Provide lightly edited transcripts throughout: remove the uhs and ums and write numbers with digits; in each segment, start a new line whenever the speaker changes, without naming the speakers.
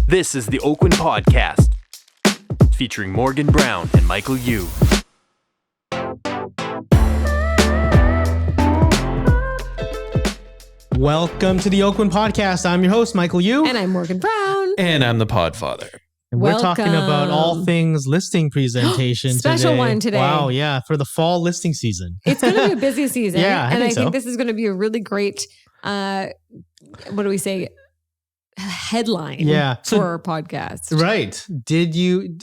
This is the Oakwyn Podcast, featuring Morgan Browne and Michael Uy.
Welcome to the Oakwyn Podcast. I'm your host, Michael Uy.
And I'm Morgan Browne.
And I'm the Podfather.
And we're talking about all things listing presentation
Special
today.
one today.
Wow, yeah, for the fall listing season.
It's going to be a busy season.
Yeah,
I
think
think this is going to be a really great, what do we say, headline for our podcast.
Right.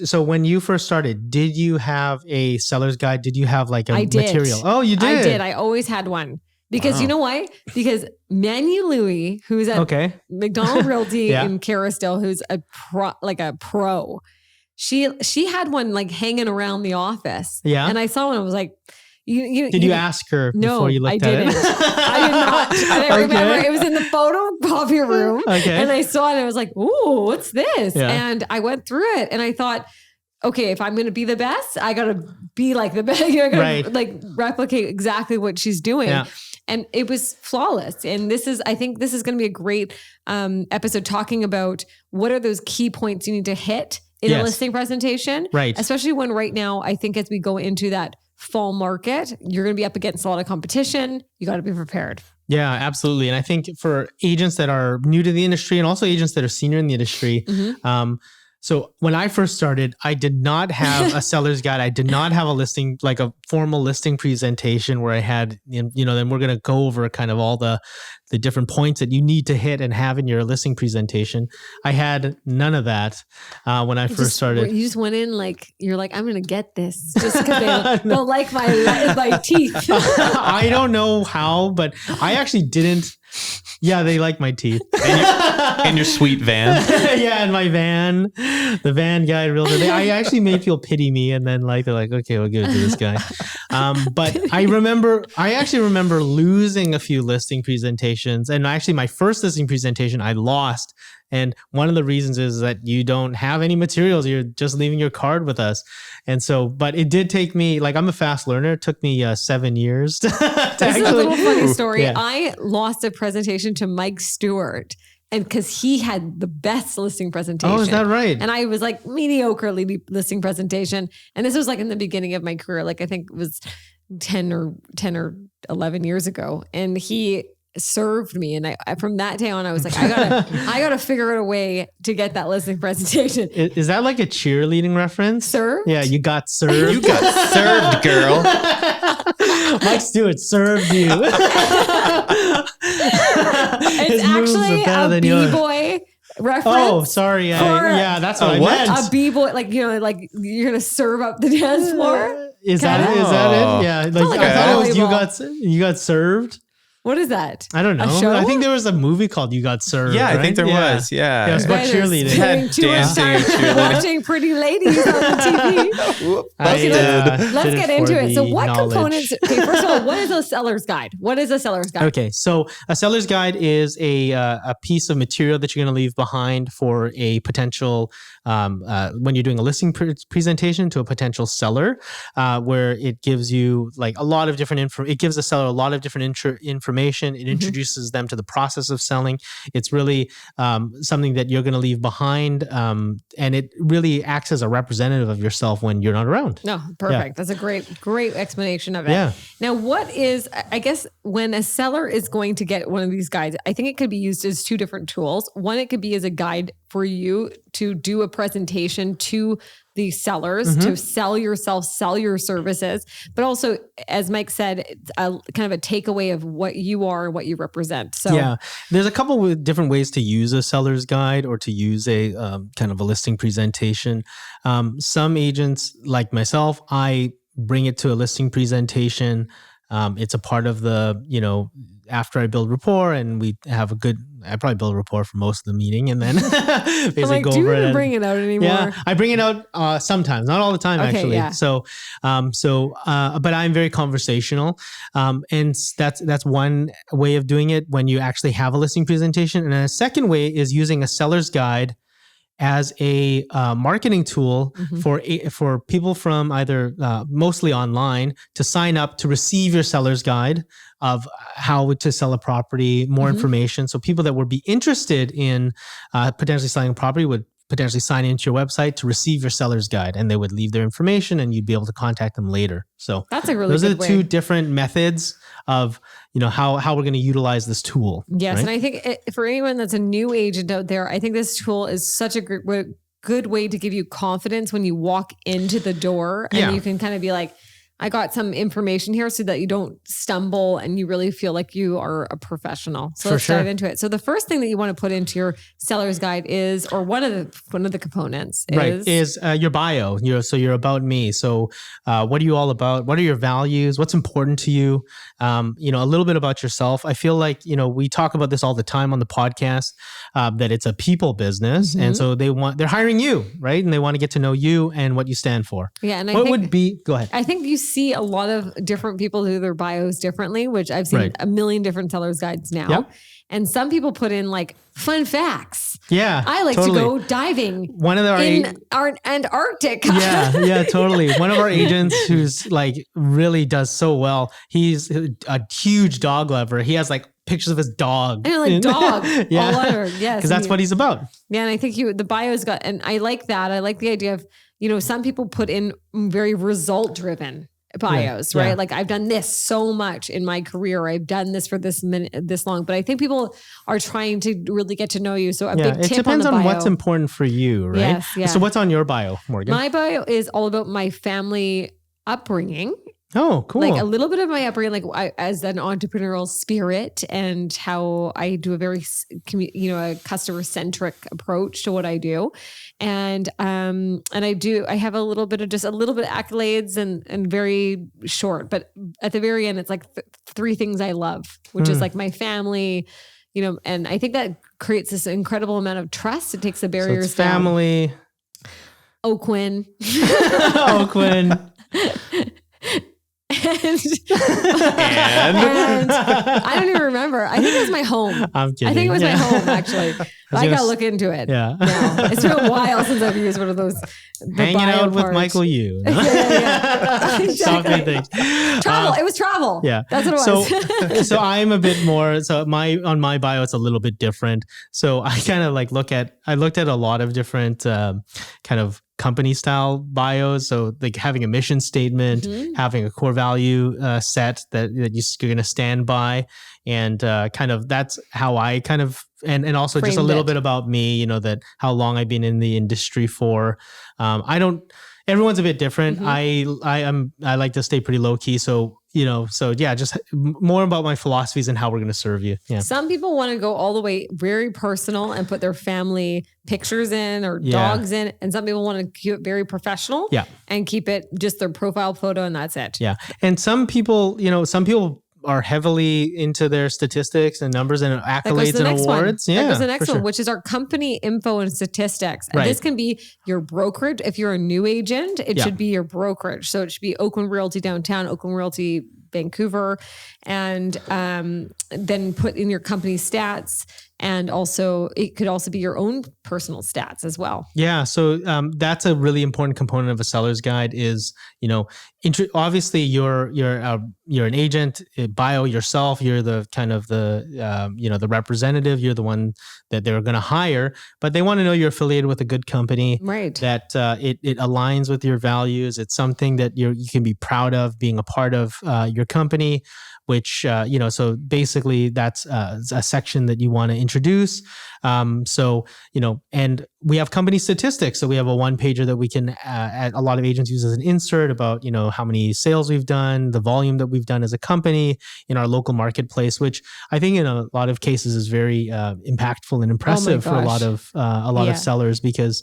So when you first started, did you have a seller's guide? Did you have like a material? Oh, you did?
I did. I always had one. Because you know why? Because Michael Uy, who's at McDonald Realty in Caristol, who's a pro, she had one like hanging around the office. Yeah. And I saw one. I was like, Did
you ask her before you looked at it?
I did not. And I remember it was in the photocopy room. Okay. And I saw it and I was like, ooh, what's this? Yeah. And I went through it and I thought, okay, if I'm going to be the best, I got to be like the best. I got to like replicate exactly what she's doing. Yeah. And it was flawless. And I think this is going to be a great episode talking about what are those key points you need to hit in a listing presentation. Right. Especially when right now, I think as we go into that fall market, you're going to be up against a lot of competition. You got to be prepared.
Yeah, absolutely. And I think for agents that are new to the industry and also agents that are senior in the industry, so when I first started, I did not have a seller's guide. I did not have a listing, like a formal listing presentation where I had, then we're going to go over kind of all the different points that you need to hit and have in your listing presentation. I had none of that when I first started.
You just went in you're like, I'm going to get this just because they don't like my teeth.
I don't know how, but I actually didn't. Yeah, they like my teeth.
And your sweet van.
Yeah, and my van. The van guy, realtor. I actually made people pity me, and then they're like, okay, we'll give it to this guy. But I actually remember losing a few listing presentations, and actually my first listing presentation I lost. And one of the reasons is that you don't have any materials. You're just leaving your card with us. And so, but it did take me, I'm a fast learner. It took me 7 years to
This is a little funny story. Yeah. I lost a presentation to Mike Stewart. And because he had the best listing presentation.
Oh, is that right?
And I was mediocre listing presentation. And this was in the beginning of my career. I think it was 10 or 11 years ago. And he served me. And I from that day on, I was like, I gotta figure out a way to get that listing presentation.
Is that like a cheerleading reference?
Served?
Yeah, you got served.
You got served, girl.
Mike Stewart served you.
It's actually a B-boy reference.
Oh, sorry. That's what I meant.
A B-boy, you're going to serve up the dance floor.
Is that it? Yeah. I thought it was you got served.
What is that?
I don't know.
A show?
I think there was a movie called You Got Served.
Yeah, I think there was. Yeah.
It was about cheerleading.
Dancing and cheerleading.
Watching pretty ladies on the TV. Let's get into it. So what components, first of all, what is a seller's guide? Okay. So a seller's guide is a piece of material that you're going to leave behind for a potential, when you're doing a listing presentation to a potential seller, where it gives you a lot of different it gives the seller a lot of different information. It introduces them to the process of selling. It's really something that you're going to leave behind. And it really acts as a representative of yourself when you're not around. No, perfect. Yeah. That's a great explanation of it. Yeah. Now, I guess when a seller is going to get one of these guides, I think it could be used as two different tools. One, it could be as a guide for you to do a presentation to the sellers, to sell yourself, sell your services, but also, as Mike said, it's kind of a takeaway of what you are and what you represent. So
yeah, there's a couple of different ways to use a seller's guide or to use a kind of a listing presentation. Some agents like myself, I bring it to a listing presentation. It's a part of the, after I build rapport and we have I probably build rapport for most of the meeting and then basically go over it.
Do you even bring it out anymore?
Yeah, I bring it out sometimes, not all the time actually. Yeah. So, but I'm very conversational. And that's one way of doing it when you actually have a listing presentation. And a second way is using a seller's guide as a marketing tool for people from either mostly online to sign up to receive your seller's guide of how to sell a property, more information. So people that would be interested in potentially selling a property would potentially sign into your website to receive your seller's guide, and they would leave their information and you'd be able to contact them later. So
that's a really
those
good
are the two different methods of, how we're going to utilize this tool.
Yes.
Right?
And I think for anyone that's a new agent out there, I think this tool is such a good way to give you confidence when you walk into the door, and you can kind of be like, I got some information here so that you don't stumble and you really feel like you are a professional. So let's dive into it. So the first thing that you want to put into your seller's guide is, or one of the components is
your bio. So your about me. So what are you all about? What are your values? What's important to you? A little bit about yourself. I feel like, we talk about this all the time on the podcast, that it's a people business. And so they're hiring you, right? And they want to get to know you and what you stand for.
Yeah. And
go ahead.
I think you see a lot of different people do their bios differently, which I've seen a million different seller's guides now. Yep. And some people put in like fun facts.
Yeah.
I like to go diving in Antarctic.
Yeah, totally. One of our agents who's like really does so well, he's a huge dog lover. He has like pictures of his dog.
And dog all over. Yes.
Because that's what he's about.
Yeah. And I think the bio's got, and I like that. I like the idea of, some people put in very result driven bios, right? Like I've done this so much in my career. I've done this for this long, but I think people are trying to really get to know you. So big tip
it depends
on
what's important for you, right?
Yes, yeah.
So what's on your bio, Morgan?
My bio is all about my family upbringing.
Oh, cool.
Like a little bit of my upbringing, as an entrepreneurial spirit, and how I do a very, a customer centric approach to what I do. And I have a little bit of accolades and very short, but at the very end, it's like three things I love, which is like my family, and I think that creates this incredible amount of trust. It takes the barriers down.
Family.
Oakwyn.
Oakwyn.
And I don't even remember. I think it was my home.
I'm kidding.
I think it was my home, actually. I got to look into it.
Yeah.
No, it's been a while since I've used one of those.
Hanging out with Michael Uy.
Exactly. Travel. It was travel.
Yeah.
That's what it was.
So I'm a bit more, on my bio, it's a little bit different. So I kind of looked at a lot of different kind of company style bios. So like having a mission statement, having a core value set that you're going to stand by. And kind of that's how I kind of, and also just a little bit about me, that how long I've been in the industry for. Everyone's a bit different. I like to stay pretty low key. So, just more about my philosophies and how we're going to serve you. Yeah.
Some people want to go all the way very personal and put their family pictures in or dogs in. And some people want to keep it very professional and keep it just their profile photo and that's it.
Yeah. And some people are heavily into their statistics and numbers and accolades and awards.
That goes the next one, which is our company info and statistics. And this can be your brokerage. If you're a new agent, it should be your brokerage. So it should be Oakwyn Realty Downtown, Oakwyn Realty Vancouver, and then put in your company stats. And also, it could also be your own personal stats as well.
Yeah. So that's a really important component of a seller's guide is, obviously you're an agent, bio yourself, you're the kind of the representative, you're the one that they're going to hire, but they want to know you're affiliated with a good company,
right?
That it aligns with your values. It's something that you can be proud of being a part of your company, which, so basically that's a section that you want to introduce. And we have company statistics. So we have a one-pager that we can, a lot of agents use as an insert about, how many sales we've done, the volume that we've done as a company in our local marketplace, which I think in a lot of cases is very impactful and impressive for a lot of sellers because,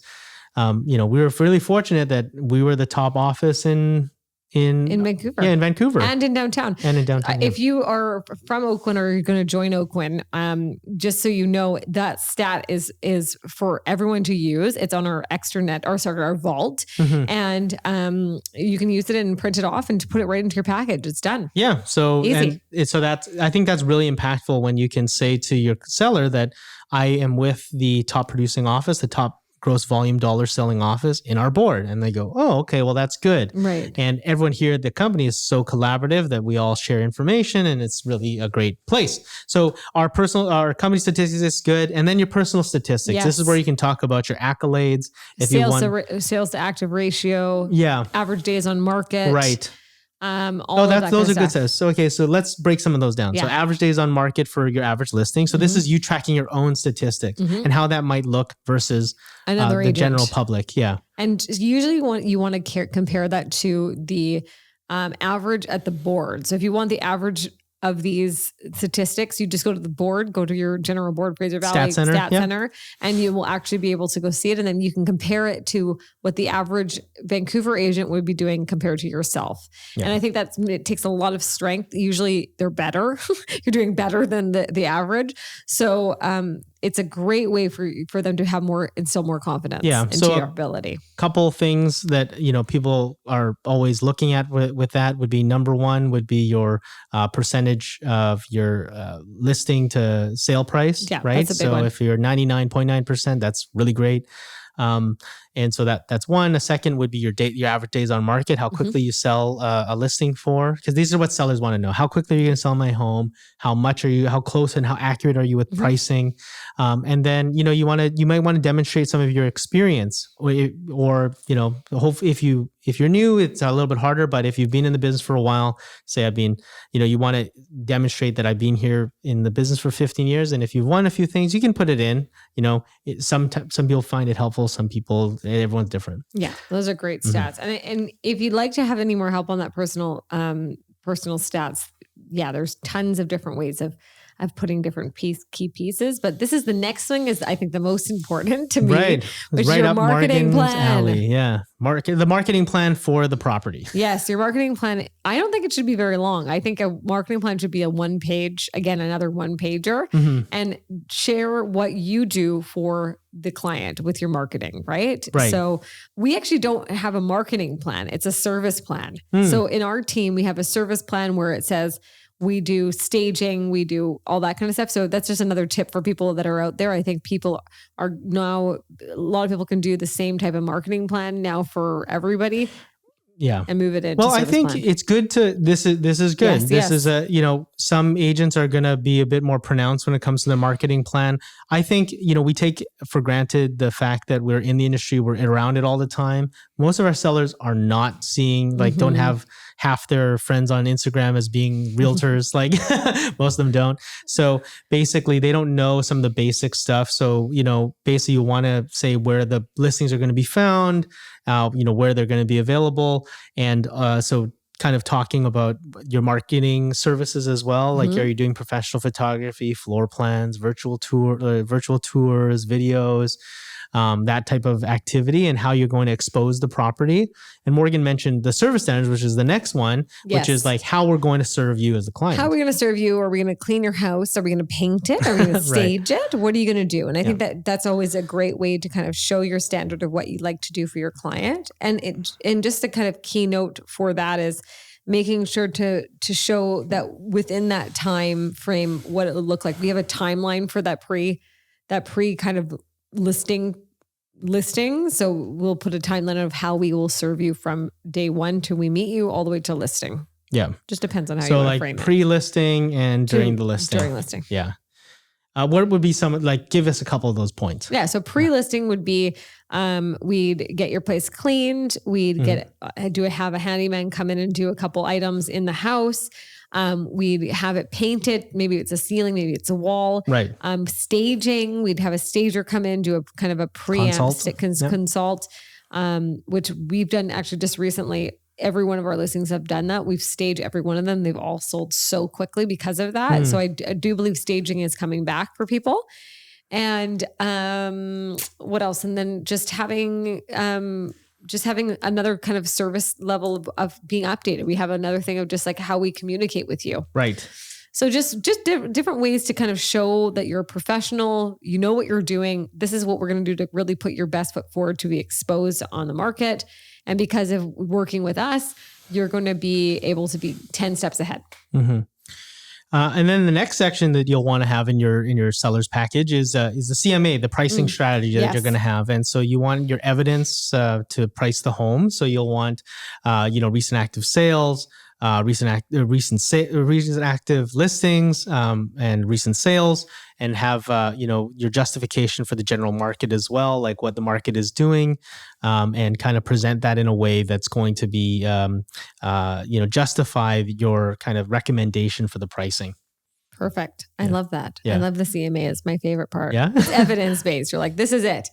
we were really fortunate that we were the top office in Vancouver. Yeah, in Vancouver.
And in downtown. If you are from Oakwyn or you're going to join Oakwyn, just so you know, that stat is for everyone to use. It's on our our vault. And you can use it and print it off and to put it right into your package. It's done.
Yeah. So easy. I think that's really impactful when you can say to your seller that I am with the top producing office, the top gross volume dollar selling office in our board. And they go, oh, okay, well, that's good.
Right.
And everyone here at the company is so collaborative that we all share information, and it's really a great place. So our company statistics is good. And then your personal statistics.
Yes.
This is where you can talk about your accolades. If
sales to active ratio.
Yeah.
Average days on market.
Right.
Those
are good stats. So, okay, so let's break some of those down.
Yeah.
So average days on market for your average listing. So this is you tracking your own statistics and how that might look versus the general public. Yeah.
And usually you want to compare that to the average at the board. So if you want the average of these statistics, you just go to the board, go to your general board, Fraser Valley Stat Center, and you will actually be able to go see it. And then you can compare it to what the average Vancouver agent would be doing compared to yourself. Yeah. And I think it takes a lot of strength. Usually they're better. You're doing better than the average. So it's a great way for them to instill more confidence into your ability.
Couple things that, people are always looking at with that would be, number one would be your percentage of your listing to sale price, right?
That's a big one.
If you're 99.9%, that's really great. And so that's one. A second would be your average days on market, how quickly you sell a listing for, because these are what sellers want to know. How quickly are you going to sell my home? How close and how accurate are you with pricing? And then, you might want to demonstrate some of your experience or hopefully if you're new, it's a little bit harder, but if you've been in the business for a while, say you want to demonstrate that I've been here in the business for 15 years. And if you've won a few things, you can put it in, some people find it helpful. Some people, everyone's different.
Yeah. Those are great stats. And if you'd like to have any more help on that personal stats, there's tons of different ways of putting different key pieces. But this is the next thing is I think the most important to me,
right.
which
right
is your marketing plan.
Alley. Yeah. The marketing plan for the property.
Yes. Your marketing plan. I don't think it should be very long. I think a marketing plan should be a one-page, again, another one-pager, and share what you do for the client with your marketing, right? So we actually don't have a marketing plan. It's a service plan. So in our team, we have a service plan where it says, we do staging, we do all that kind of stuff. So that's just another tip for people that are out there. I think people are now, a lot of people can do the same type of marketing plan now for everybody. Yeah. And move it into
I think plan. It's good to, this is good. This is some agents are going to be a bit more pronounced when it comes to the marketing plan. I think, we take for granted the fact that we're in the industry, we're around it all the time. Most of our sellers are not seeing, don't have half their friends on Instagram as being realtors. Most of them don't. So basically they don't know some of the basic stuff. So, basically you want to say where the listings are going to be found, where they're going to be available. And so kind of talking about your marketing services as well. Are you doing professional photography, floor plans, virtual tours, videos, that type of activity, and how you're going to expose the property. And Morgan mentioned the service standards, which is the next one, which is how we're going to serve you as a client.
How are we going to serve you? Are we going to clean your house? Are we going to paint it? Are we going to stage it? What are you going to do? And I think that's always a great way to kind of show your standard of what you'd like to do for your client. And just a kind of keynote for that is making sure to show that within that time frame, what it would look like. We have a timeline for that pre kind of listing. So we'll put a timeline of how we will serve you from day one till we meet you all the way to listing.
Yeah.
Just depends on how you want to frame it.
Pre-listing and during the listing.
During listing.
Yeah. What would be some, give us a couple of those points.
Yeah. So pre-listing would be, we'd get your place cleaned. We'd have a handyman come in and do a couple items in the house. We'd have it painted. Maybe it's a ceiling, maybe it's a wall.
Right.
Staging. We'd have a stager come in, do a kind of a consult, which we've done actually just recently. Every one of our listings have done that. We've staged every one of them. They've all sold so quickly because of that. So I do believe staging is coming back for people. And what else? And then just having another kind of service level of being updated. We have another thing of just how we communicate with you.
Right.
So just different ways to kind of show that you're a professional, you know what you're doing. This is what we're going to do to really put your best foot forward to be exposed on the market. And because of working with us, you're going to be able to be 10 steps ahead.
And then the next section that you'll want to have in your seller's package is the CMA, the pricing strategy that you're going to have. And so you want your evidence to price the home. So you'll want, recent active sales, recent active listings, and recent sales, and have your justification for the general market as well, like what the market is doing, and kind of present that in a way that's going to be justify your kind of recommendation for the pricing.
Perfect. I love that.
Yeah.
I love the CMA. It's my favorite part.
Yeah.
It's evidence-based. You're like, this is it.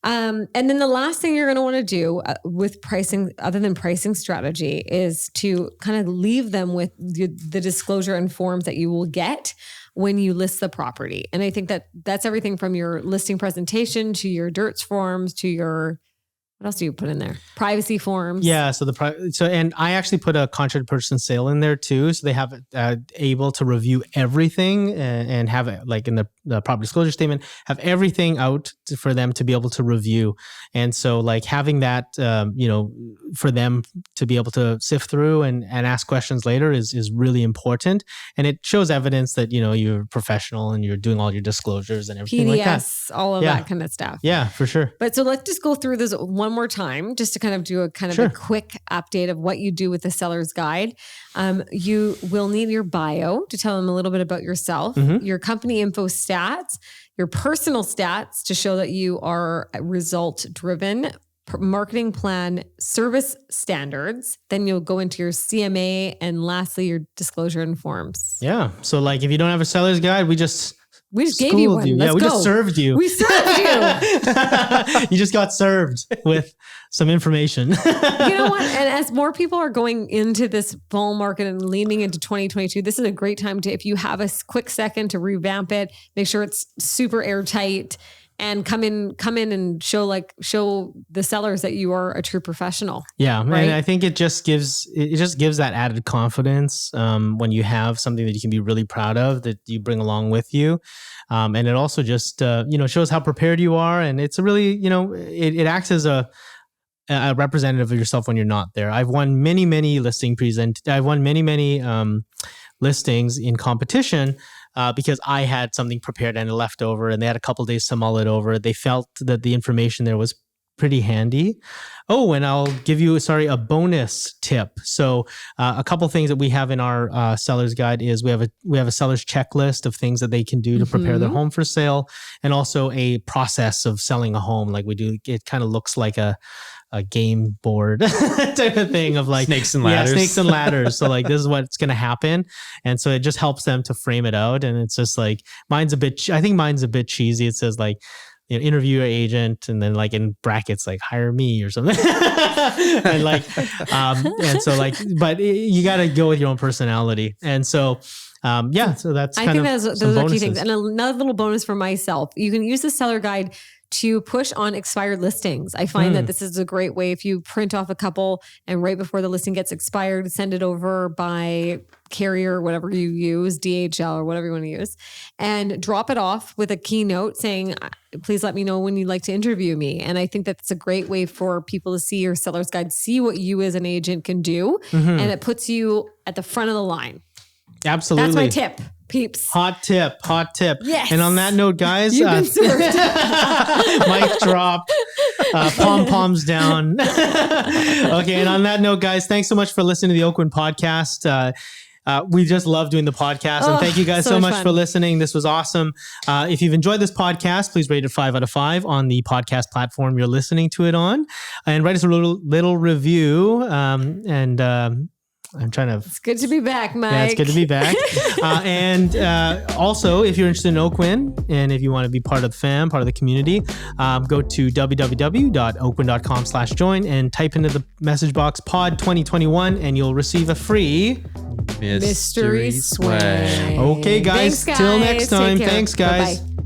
And then the last thing you're going to want to do with pricing, other than pricing strategy, is to kind of leave them with the disclosure and forms that you will get when you list the property. And I think that's everything from your listing presentation to your DIRTS forms to your, what else do you put in there? Privacy forms.
Yeah. And I actually put a contract purchase sale in there too. So they have able to review everything and have it like in the property disclosure statement, have everything out for them to be able to review. And so like having that, for them to be able to sift through and ask questions later is really important. And it shows evidence that, you're professional and you're doing all your disclosures and everything like that.
All of that kind of stuff.
Yeah, for sure.
But so let's just go through this one more time, just to kind of do a quick update of what you do with the seller's guide. You will need your bio to tell them a little bit about yourself, your company info stats, your personal stats to show that you are result driven, marketing plan, service standards. Then you'll go into your CMA, and lastly, your disclosure and forms.
Yeah. So like if you don't have a seller's guide, we just
gave you one.
We just served you.
We served you.
You just got served with some information.
You know what? And as more people are going into this fall market and leaning into 2022, this is a great time to, if you have a quick second to revamp it, make sure it's super airtight, and come in and show the sellers that you are a true professional.
Yeah.
Right?
And I think it just gives that added confidence when you have something that you can be really proud of that you bring along with you. And it also just, shows how prepared you are. And it's a really, it acts as a representative of yourself when you're not there. I've won many listings in competition because I had something prepared and left over, and they had a couple days to mull it over. They felt that the information there was pretty handy. Oh, and I'll give you, a bonus tip. So a couple things that we have in our seller's guide is we have a seller's checklist of things that they can do to prepare their home for sale, and also a process of selling a home. Like we do, it kind of looks like a game board type of thing of like
snakes and ladders.
Yeah, snakes and ladders. So like this is what's going to happen, and so it just helps them to frame it out. And it's just like I think mine's a bit cheesy. It says like, interview your agent, and then like in brackets like hire me or something. And like and so like, but you got to go with your own personality. And so so that's those are key things.
And another little bonus for myself, you can use the seller guide to push on expired listings. I find that this is a great way if you print off a couple and right before the listing gets expired, send it over by carrier, whatever you use, DHL or whatever you want to use, and drop it off with a keynote saying, please let me know when you'd like to interview me. And I think that's a great way for people to see your seller's guide, see what you as an agent can do. And it puts you at the front of the line.
Absolutely.
That's my tip. Peeps.
Hot tip.
Yes.
And on that note, guys,
you've been served.
Mic drop, pom-poms down. Okay. And on that note, guys, thanks so much for listening to the Oakwyn podcast. We just love doing the podcast, and thank you guys so much for listening. This was awesome. If you've enjoyed this podcast, please rate it 5 out of 5 on the podcast platform you're listening to it on, and write us a little review. I'm trying to...
It's good to be back, Mike.
Yeah, it's good to be back. And also, if you're interested in Oakwyn, and if you want to be part of the fam, part of the community, go to www.oakwyn.com/join and type into the message box pod 2021, and you'll receive a free
mystery swag.
Okay, guys.
Thanks, guys.
Till next time.
Take care.
Thanks, guys.
Bye-bye.